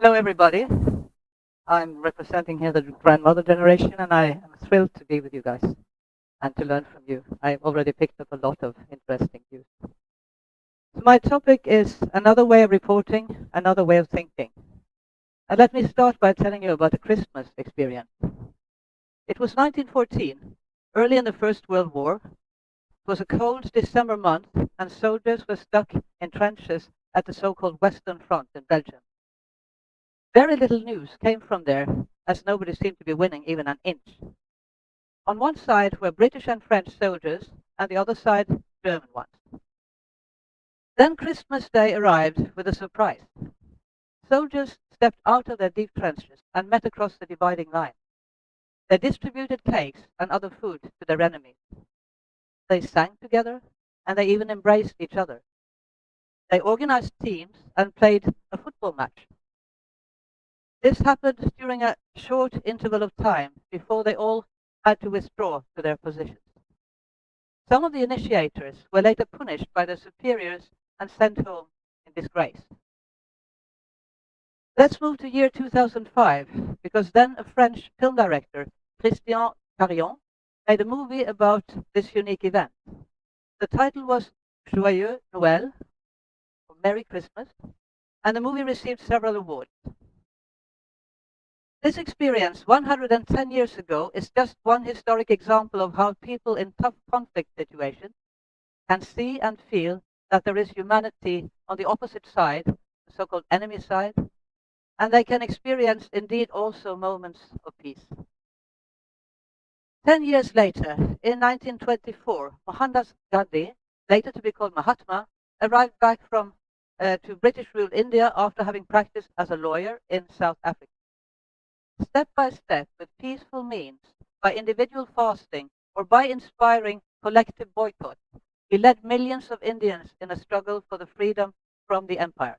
Hello, everybody. I'm representing here the grandmother generation, and I am thrilled to be with you guys and to learn from you. I've already picked up a lot of interesting views. So my topic is another way of reporting, another way of thinking. And let me start by telling you about a Christmas experience. It was 1914, early in the First World War. It was a cold December month, and soldiers were stuck in trenches at the so-called Western Front in Belgium. Very little news came from there, as nobody seemed to be winning even an inch. On one side were British and French soldiers, and the other side German ones. Then Christmas Day arrived with a surprise. Soldiers stepped out of their deep trenches and met across the dividing line. They distributed cakes and other food to their enemies. They sang together, and they even embraced each other. They organized teams and played a football match. This happened during a short interval of time before they all had to withdraw to their positions. Some of the initiators were later punished by their superiors and sent home in disgrace. Let's move to year 2005, because then a French film director, Christian Carion, made a movie about this unique event. The title was Joyeux Noël, or Merry Christmas, and the movie received several awards. This experience 110 years ago is just one historic example of how people in tough conflict situations can see and feel that there is humanity on the opposite side, the so-called enemy side, and they can experience indeed also moments of peace. 10 years later, in 1924, Mahatma Gandhi, later to be called Mahatma, arrived back to British-ruled India after having practiced as a lawyer in South Africa. Step by step, with peaceful means, by individual fasting, or by inspiring collective boycott, he led millions of Indians in a struggle for the freedom from the empire.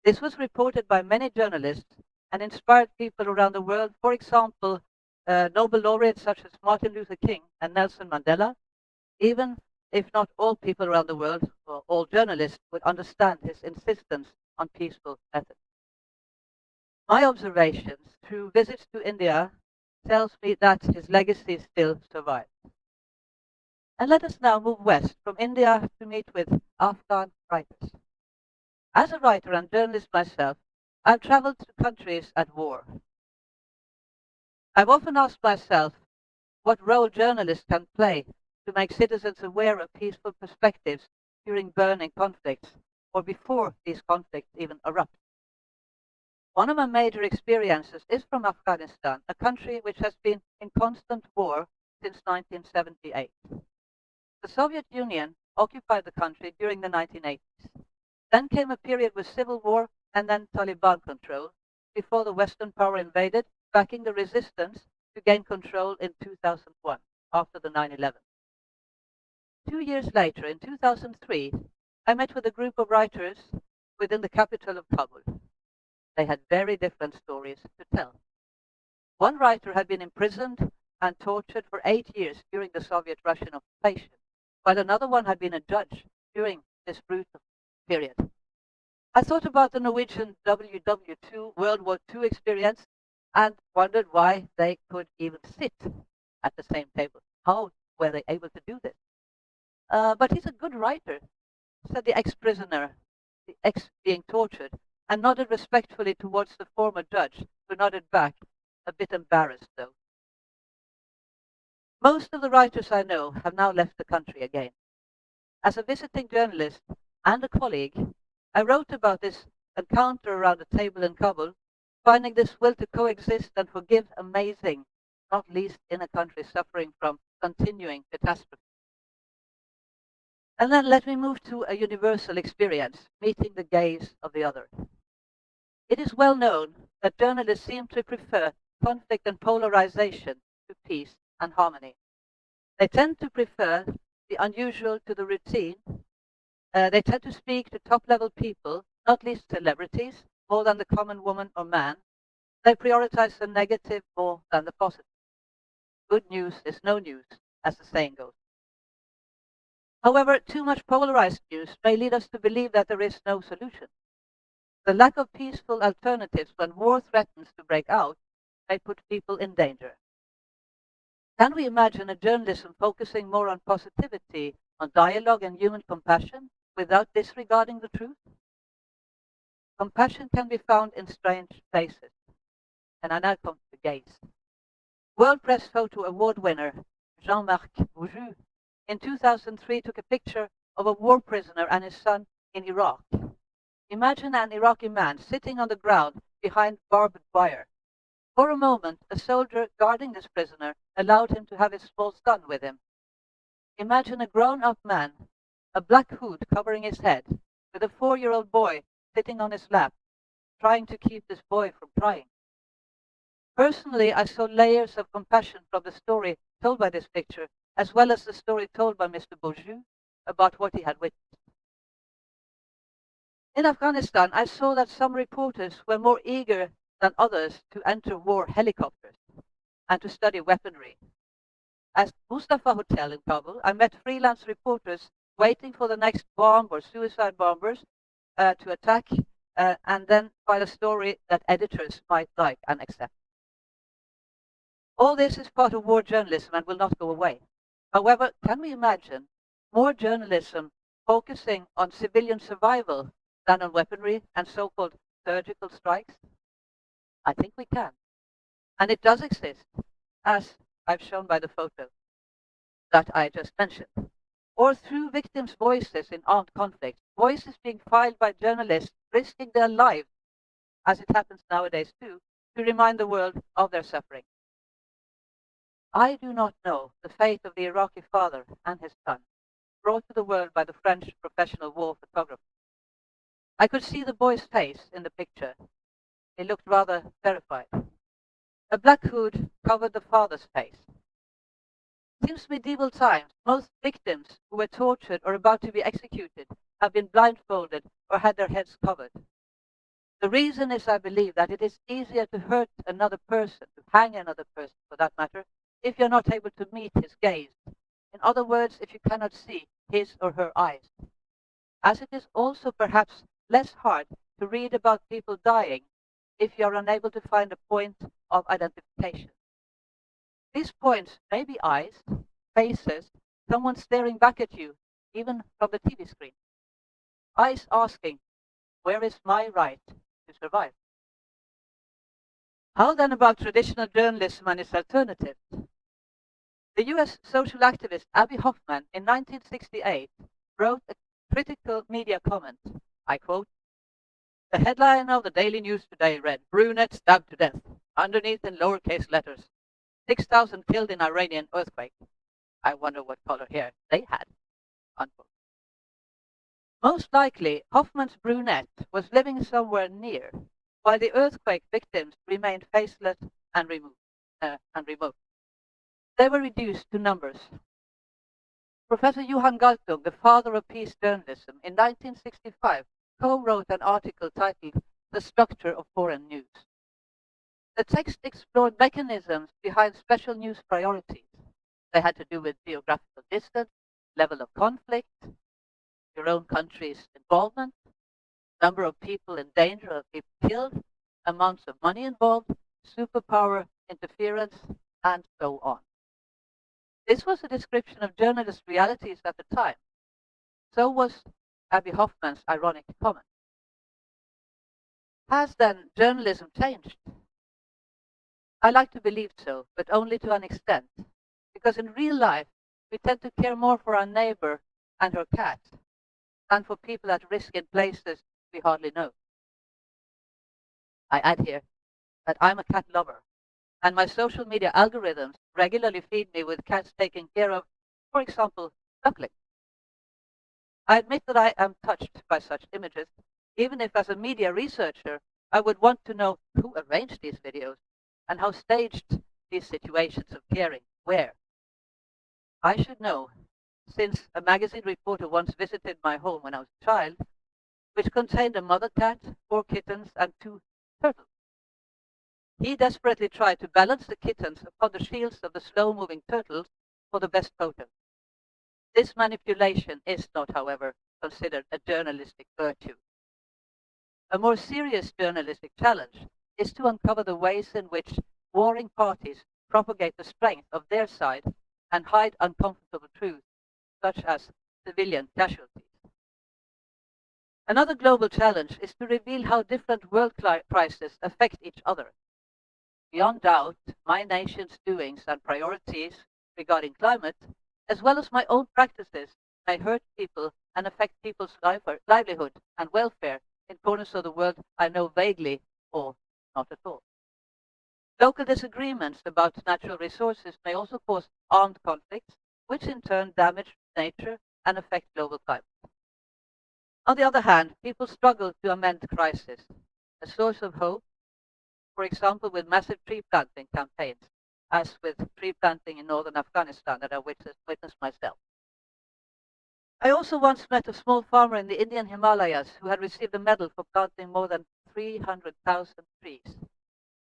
This was reported by many journalists and inspired people around the world, for example, Nobel laureates such as Martin Luther King and Nelson Mandela, even if not all people around the world or all journalists would understand his insistence on peaceful methods. My observations through visits to India tells me that his legacy still survives. And let us now move west from India to meet with Afghan writers. As a writer and journalist myself, I've traveled to countries at war. I've often asked myself what role journalists can play to make citizens aware of peaceful perspectives during burning conflicts or before these conflicts even erupt. One of my major experiences is from Afghanistan, a country which has been in constant war since 1978. The Soviet Union occupied the country during the 1980s. Then came a period with civil war and then Taliban control, before the Western power invaded, backing the resistance to gain control in 2001, after the 9/11. 2 years later, in 2003, I met with a group of writers within the capital of Kabul. They had very different stories to tell. One writer had been imprisoned and tortured for 8 years during the Soviet-Russian occupation, while another one had been a judge during this brutal period. I thought about the Norwegian WW2 World War II experience and wondered why they could even sit at the same table. How were they able to do this? But he's a good writer, said the ex-prisoner, the ex being tortured, and nodded respectfully towards the former judge, who nodded back, a bit embarrassed though. Most of the writers I know have now left the country again. As a visiting journalist and a colleague, I wrote about this encounter around a table in Kabul, finding this will to coexist and forgive amazing, not least in a country suffering from continuing catastrophe. And then let me move to a universal experience, meeting the gaze of the other. It is well known that journalists seem to prefer conflict and polarization to peace and harmony. They tend to prefer the unusual to the routine. They tend to speak to top-level people, not least celebrities, more than the common woman or man. They prioritize the negative more than the positive. Good news is no news, as the saying goes. However, too much polarized news may lead us to believe that there is no solution. The lack of peaceful alternatives when war threatens to break out may put people in danger. Can we imagine a journalism focusing more on positivity, on dialogue and human compassion, without disregarding the truth? Compassion can be found in strange places. And I now come to the gaze. World Press Photo Award winner Jean-Marc Bourgeois in 2003 took a picture of a war prisoner and his son in Iraq. Imagine an Iraqi man sitting on the ground behind barbed wire. For a moment, a soldier guarding this prisoner allowed him to have his small son with him. Imagine a grown-up man, a black hood covering his head, with a 4-year-old boy sitting on his lap, trying to keep this boy from crying. Personally, I saw layers of compassion from the story told by this picture, as well as the story told by Mr. Bourgeois about what he had witnessed. In Afghanistan, I saw that some reporters were more eager than others to enter war helicopters and to study weaponry. At Mustafa Hotel in Kabul, I met freelance reporters waiting for the next bomb or suicide bombers to attack and then find a story that editors might like and accept. All this is part of war journalism and will not go away. However, can we imagine more journalism focusing on civilian survival than on weaponry and so-called surgical strikes? I think we can. And it does exist, as I've shown by the photo that I just mentioned. Or through victims' voices in armed conflicts, voices being filed by journalists risking their lives, as it happens nowadays too, to remind the world of their suffering. I do not know the fate of the Iraqi father and his son, brought to the world by the French professional war photographer. I could see the boy's face in the picture. He looked rather terrified. A black hood covered the father's face. Since medieval times, most victims who were tortured or about to be executed have been blindfolded or had their heads covered. The reason is, I believe, that it is easier to hurt another person, to hang another person for that matter, if you're not able to meet his gaze. In other words, if you cannot see his or her eyes. As it is also perhaps less hard to read about people dying if you are unable to find a point of identification. These points may be eyes, faces, someone staring back at you, even from the TV screen. Eyes asking, where is my right to survive? How then about traditional journalism and its alternatives? The US social activist Abby Hoffman in 1968 wrote a critical media comment. I quote, "The headline of the Daily News today read, 'Brunette stabbed to death,' underneath in lowercase letters, 6,000 killed in Iranian earthquake. I wonder what color hair they had." Unquote. Most likely, Hoffman's brunette was living somewhere near, while the earthquake victims remained faceless and remote. They were reduced to numbers. Professor Johan Galtung, the father of peace journalism, in 1965 co-wrote an article titled "The Structure of Foreign News." The text explored mechanisms behind special news priorities. They had to do with geographical distance, level of conflict, your own country's involvement, number of people in danger or people killed, amounts of money involved, superpower interference, and so on. This was a description of journalist realities at the time. So was Abby Hoffman's ironic comment. Has then journalism changed? I like to believe so, but only to an extent. Because in real life, we tend to care more for our neighbor and her cat than for people at risk in places we hardly know. I add here that I'm a cat lover, and my social media algorithms regularly feed me with cats taken care of, for example, ducklings. I admit that I am touched by such images, even if as a media researcher, I would want to know who arranged these videos and how staged these situations of caring were. I should know, since a magazine reporter once visited my home when I was a child, which contained a mother cat, 4 kittens, and 2 turtles. He desperately tried to balance the kittens upon the shields of the slow-moving turtles for the best photo. This manipulation is not, however, considered a journalistic virtue. A more serious journalistic challenge is to uncover the ways in which warring parties propagate the strength of their side and hide uncomfortable truths, such as civilian casualties. Another global challenge is to reveal how different world crises affect each other. Beyond doubt, my nation's doings and priorities regarding climate, as well as my own practices, may hurt people and affect people's livelihood and welfare in corners of the world I know vaguely or not at all. Local disagreements about natural resources may also cause armed conflicts, which in turn damage nature and affect global climate. On the other hand, people struggle to amend crisis. A source of hope, for example, with massive tree planting campaigns, as with tree planting in northern Afghanistan that I witnessed myself. I also once met a small farmer in the Indian Himalayas who had received a medal for planting more than 300,000 trees,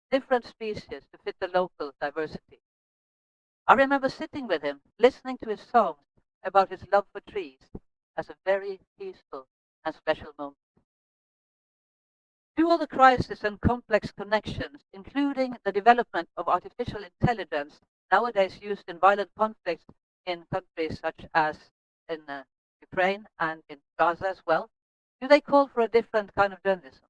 different species to fit the local diversity. I remember sitting with him, listening to his songs about his love for trees as a very peaceful and special moment. Through all the crises and complex connections, including the development of artificial intelligence nowadays used in violent conflicts in countries such as in Ukraine and in Gaza as well, do they call for a different kind of journalism?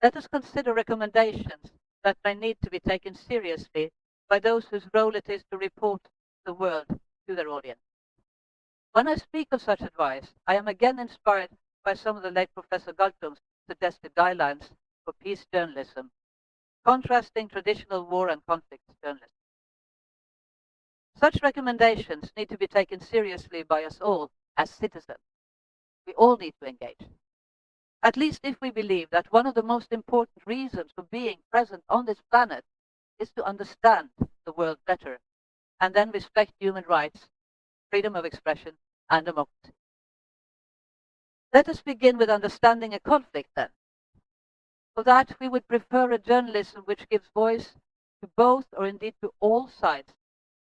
Let us consider recommendations that may need to be taken seriously by those whose role it is to report the world to their audience. When I speak of such advice, I am again inspired by some of the late Professor Galtum's suggested guidelines for peace journalism, contrasting traditional war and conflict journalism. Such recommendations need to be taken seriously by us all as citizens. We all need to engage. At least if we believe that one of the most important reasons for being present on this planet is to understand the world better and then respect human rights, freedom of expression, and democracy. Let us begin with understanding a conflict then. For that, we would prefer a journalism which gives voice to both or indeed to all sides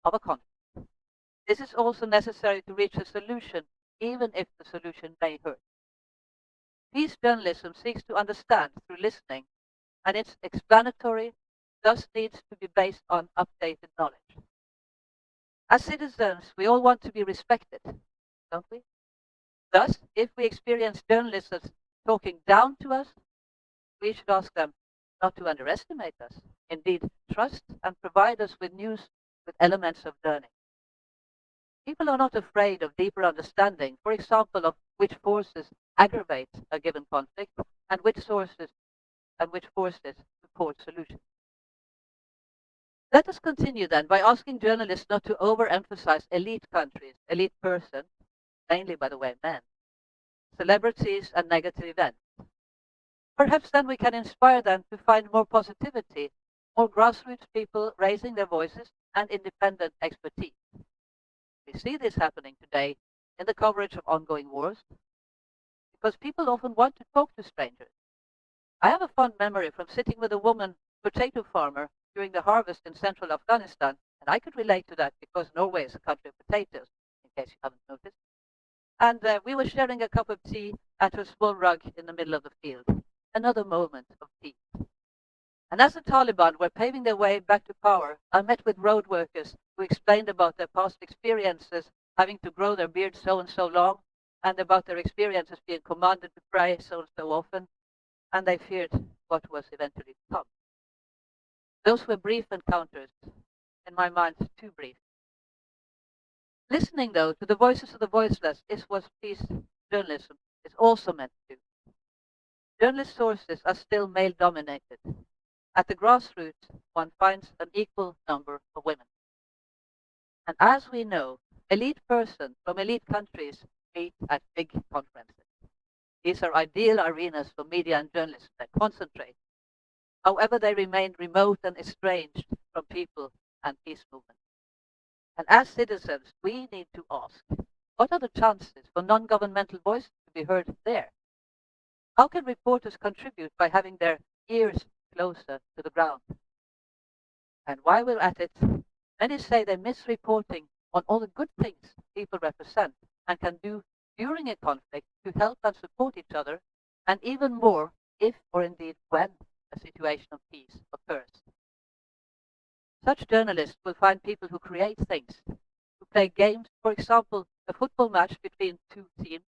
of a conflict. This is also necessary to reach a solution, even if the solution may hurt. Peace journalism seeks to understand through listening, and its explanatory thus needs to be based on updated knowledge. As citizens, we all want to be respected, don't we? Thus, if we experience journalists talking down to us, we should ask them not to underestimate us, indeed trust and provide us with news with elements of learning. People are not afraid of deeper understanding, for example, of which forces aggravate a given conflict and which forces support solutions. Let us continue then by asking journalists not to overemphasize elite countries, elite persons, mainly by the way men, celebrities and negative events. Perhaps then we can inspire them to find more positivity, more grassroots people raising their voices and independent expertise. We see this happening today in the coverage of ongoing wars, because people often want to talk to strangers. I have a fond memory from sitting with a woman potato farmer during the harvest in central Afghanistan, and I could relate to that because Norway is a country of potatoes, in case you haven't noticed. And we were sharing a cup of tea at a small rug in the middle of the field. Another moment of peace. And as the Taliban were paving their way back to power, I met with road workers who explained about their past experiences having to grow their beards so and so long, and about their experiences being commanded to pray so and so often, and they feared what was eventually to come. Those were brief encounters, in my mind too brief. Listening, though, to the voices of the voiceless is what peace journalism is also meant to do. Journalist sources are still male-dominated. At the grassroots, one finds an equal number of women. And as we know, elite persons from elite countries meet at big conferences. These are ideal arenas for media and journalists that concentrate. However, they remain remote and estranged from people and peace movements. And as citizens, we need to ask, what are the chances for non-governmental voices to be heard there? How can reporters contribute by having their ears closer to the ground? And while we're at it, many say they miss reporting on all the good things people represent and can do during a conflict to help and support each other, and even more if or indeed when a situation of peace occurs. Such journalists will find people who create things, who play games, for example, a football match between two teams,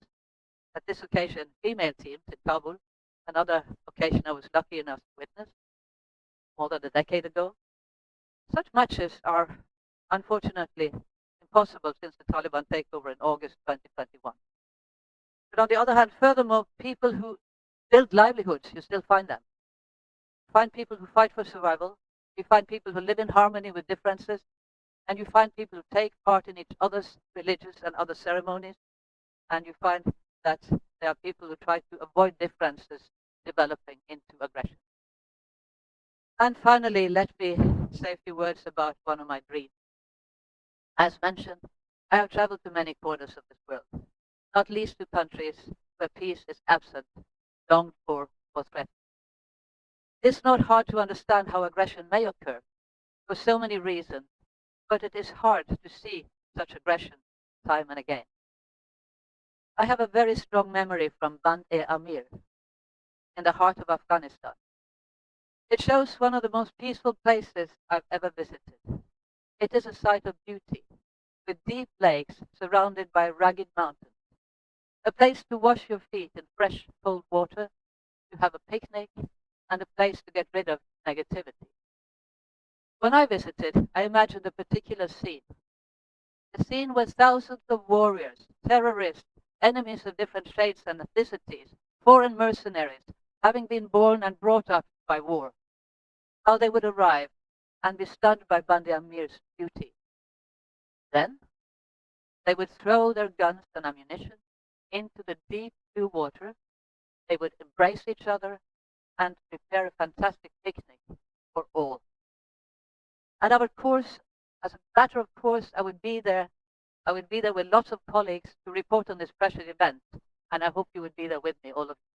at this occasion female teams in Kabul, another occasion I was lucky enough to witness more than a decade ago. Such matches are unfortunately impossible since the Taliban takeover in August 2021. But on the other hand, furthermore, people who build livelihoods, you still find them. You find people who fight for survival, you find people who live in harmony with differences, and you find people who take part in each other's religious and other ceremonies, and you find that there are people who try to avoid differences developing into aggression. And finally, let me say a few words about one of my dreams. As mentioned, I have traveled to many corners of this world, not least to countries where peace is absent, longed for, or threatened. It's not hard to understand how aggression may occur for so many reasons, but it is hard to see such aggression time and again. I have a very strong memory from Band-e-Amir in the heart of Afghanistan. It shows one of the most peaceful places I've ever visited. It is a site of beauty, with deep lakes surrounded by rugged mountains, a place to wash your feet in fresh, cold water, to have a picnic, and a place to get rid of negativity. When I visited, I imagined a particular scene. A scene where thousands of warriors, terrorists, enemies of different shades and ethnicities, foreign mercenaries, having been born and brought up by war, how they would arrive and be stunned by Bandi Amir's beauty. Then they would throw their guns and ammunition into the deep blue water, they would embrace each other and prepare a fantastic picnic for all. And of course, as a matter of course, I would be there with lots of colleagues to report on this precious event, and I hope you would be there with me, all of you.